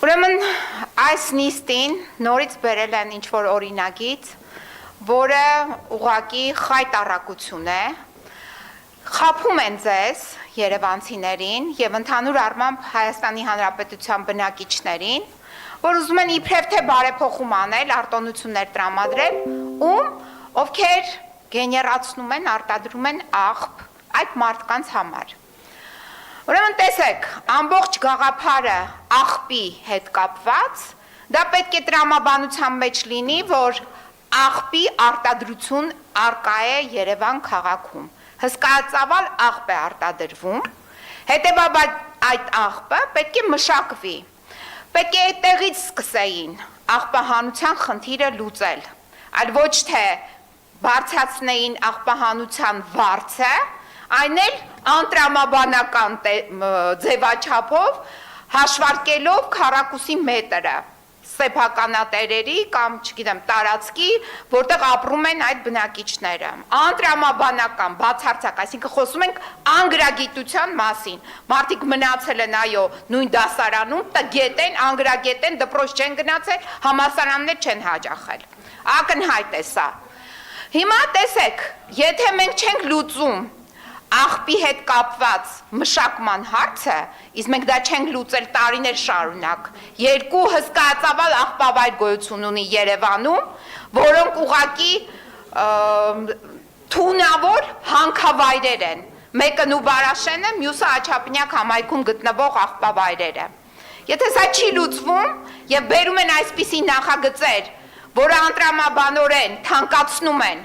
Ուրեմն այս նիստին նորից բերել են ինչ-որ օրինագիծ, որը ուղղակի խայտառակություն է, խաբում են ձեզ երևանցիներին և ընդհանուր առմամբ Հայաստանի Հանրապետության բնակիչներին, որ ուզում են իբրև թե բարեփոխում անել, արտոնություններ տրամադրել, ովքեր գեներացնում են, արտադրում են աղբ այդ մարդկանց համար։ Ուրեմն տեսեք, ամբողջ գաղափարը աղբի հետ կապված, դա պետք է տրամաբանության մեջ լինի, որ աղբի արտադրություն առկա է Երևան քաղաքում։ Հսկայածավալ աղբ է արտադրվում, հետևաբար այդ աղբը պետք է մշակվի, պետք է այդտեղից սկսեին աղբահանության խնդիրը լուծել, այլ ոչ թե բարձրացնեին աղբահանության վարձը, այն էլ անտրամաբանական ձևաչափով հաշվարկելով քառակուսի մետրը սեփականատերերի կամ, չգիտեմ, տարածքի, որտեղ ապրում են այդ բնակիչները։ Անտրամաբանական, բացարձակ, այսինքն խոսում ենք անգրագիտության մասին։ Մարդիկ մնացել են, այո, նույն դասարանում, տգետ են, անգրագետ են, դպրոց չեն գնացել, համալսարաններ չեն հաճախել։ Ակնհայտ է սա։ Հիմա տեսեք, եթե մենք չենք լուծում աղբի հետ կապված մշակման հարցը, իսկ մենք դա չենք լուծել տարիներ շարունակ, երկու հսկայածավալ աղբավայր գոյություն ունի Երևանում, որոնք ուղղակի թունավոր հանքավայրեր են, մեկը Նուբարաշենը, մյուսը Աչափնյակ համայնքում գտնվող աղբավայրերը։ Եթե սա չի լուծվում եւ բերում են այսպիսի նախագծեր, որը անտրամաբանորեն թանկացնում են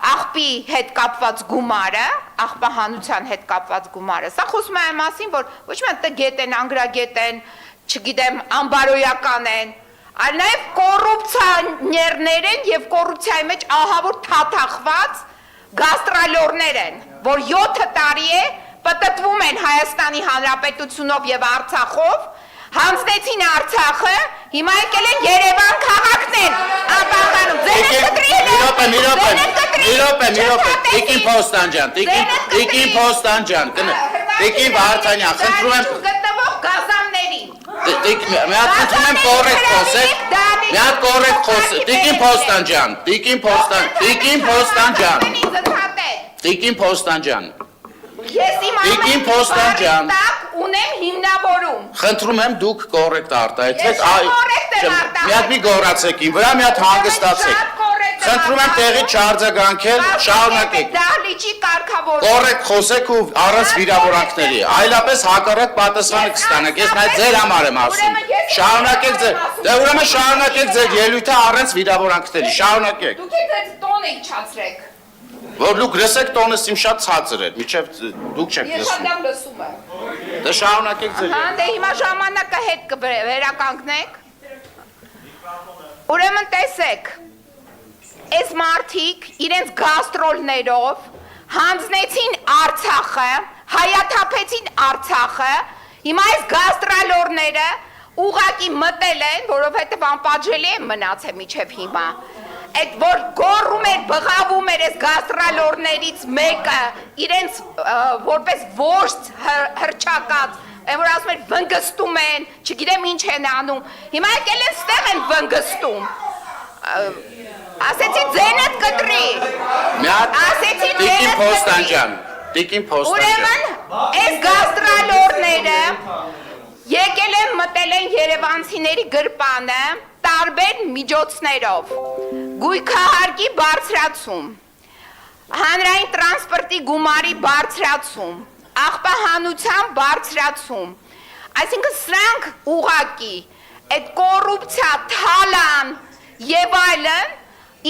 աղբի հետ կապված գումարը, աղբահանության հետ կապված գումարը, սա խոսում է այն մասին, որ ոչ միայն տգետ են, անգրագետ են, չգիտեմ, անբարոյական են, այլ նաև կոռուպցիաներներ են եւ կոռուպցիայի մեջ ահավոր թաթախված գաստրոլորներ են, որ 7 տարի է պտտվում են Հայաստանի Հանրապետությունով եւ Արցախով, հանձնեցին Արցախը, հիմա եկել են Երևան քաղաքն են ապահանում, ձեր եք կտրիել Տիկին Փոստանջան, Տիկին Փոստանջան, Տիկին Վարդանյան, խնդրում եմ գտնվող գազաններին։ Մի հատ խնդրում եմ կոռեկտ խոսեք, մի հատ կոռեկտ խոսեք, Տիկին Փոստանջան, Ես իմ ամեն տակ ունեմ հիմնավորում։ Խնդրում եմ դուք կոռեկտ արտահայտվեք, Մի հատ մի գոռացեք իմ վրա, մի հատ հանգստացեք։ Խնդրում եմ տեղից չարձագանքել, շարունակեք։ Դահլիճի կարգավորում։ Կոռեկտ խոսեք ու առանց վիրավորանքների, այլապես հակառակ պատասխանը կստանաք, ես նայ ձեր համար եմ ասում։ Շարունակեք ձեր, դե ուրեմն շարունակեք ձեր ելույթը առանց վիրավորանքների, շարունակեք։ Դուք եք տոնը իջացրեք։ Որ դուք լսեք տոնս իմ շատ ցածր է, միջև դուք չեք Ես լսում։ շատ լսում եմ։ Դե շարունակեք ձեր։ Հա, դե հիմա ժամանակը հետ կվերականգնեք։ Ուրեմն տեսեք, այս մարդիկ իրենց գաստրոլներով հանձնեցին Արցախը, հայաթափեցին Արցախը, հիմա այս գաստրոլորները ուղղակի մտել են, որովհետև անպատժելի են մնացել միջև հիմա։ Այդ որ գոռում էր, բղավում էր այս գաստրոլորներից մեկը իրենց որպես ворց հրճակած, որ ասում էր վնգստում են, չգիտեմ ինչ են անում, հիմա եկել են ստեղ են վնգստում, ասեցի ձենդ կտրի, ասեցի ձենդ կտրի, ուրեմն այս գաստրոլորները եկել են մտել են երևանցիների գրպանը տարբեր միջոցներով, գույքահարկի բարձրացում, հանրային տրանսպորտի գումարի բարձրացում, աղբահանության բարձրացում, այսինքն սրանք ուղղակի այդ կոռուպցիա, թալան եւ այլն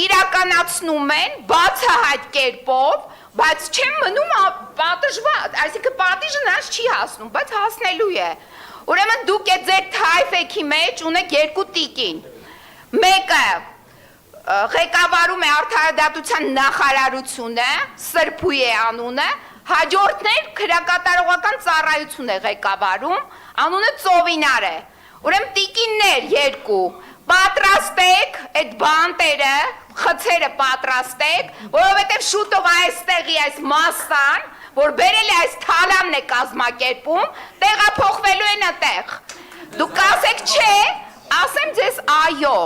իրականացնում են բացահայտ կերպով, բայց չեն մնում պատժված, այսինքն պատիժը նրանց չի հասնում, բայց հասնելու է։ Ուրեմն դուք այդ ձեր թայֆեքի մեջ ունեք երկու տիկին, մեկը ղեկավարում է արդարադատության նախարարությունը, Սրբույ է անունը, հաջորդն էլ քրեակատարողական ծառայություն է ղեկավարում, անունը Ծովինար է, ուրեմն տիկիններ երկու, պատրաստեք այդ բանտերը, խցերը պատրաստեք, որովհետև շուտով այստեղի այս մասսան, որ բերել է այս թալանն է կազմակերպում, տեղափոխվելու են այդտեղ։ Դուք ասեք չէ, ասես այո,